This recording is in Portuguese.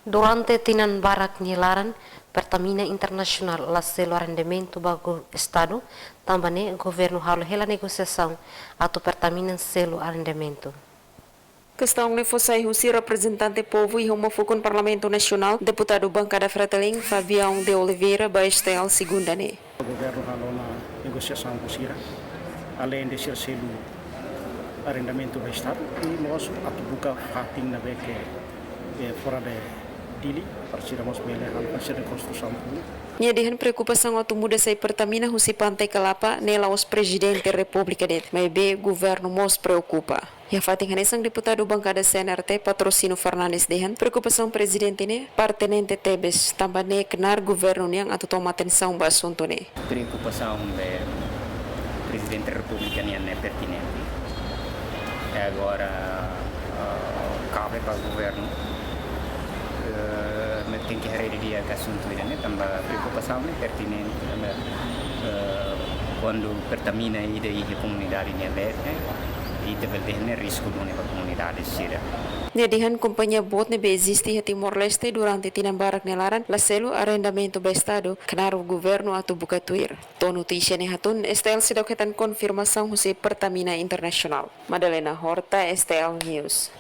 Durante Tinan Barak Nilaran, Pertamina Internacional la selo arrendamento bago Estado, também o governo halo hela negociação ato Pertamina selo arrendamento. Questão ne fossai husi representante povo e homofocon Parlamento Nacional, deputado bancada Freteling, Fabião de Oliveira, Baestel, segunda ne. O governo halo na negociação com Sira, além de ser selo arrendamento do Estado, e nós atubuka fating na beke fora de Dili, para tiramos melhor para ser construção pública. Nyadihan preocupação auto muda sai Pertamina husi Pantai Kelapa nela os presidente República det, mas be governo mos preocupa. Ya fating hanesang deputado bancada CNRT Patrocínio Fernandes dehan preocupação presidente ne partenente Tebes tambane kenar governo yang atau toma atenção ba assunto ne. Preocupação do presidente da República não é pertinente. Agora cabe para o governo tem que heredia que assunto ini tambah preocupação é pertinente quando Pertamina ide a comunidade ini aberta e deve ter risco de uma comunidade sira. Nyadihan companhia bot ne be existe a Timor-Leste durante tinambarak nelaran la selo arrendamento ba estado kenar o governo atau buka tuir. To notícia ne hatun STL sidaw ketan konfirmação husi Pertamina Internacional. Madalena Horta, STL News.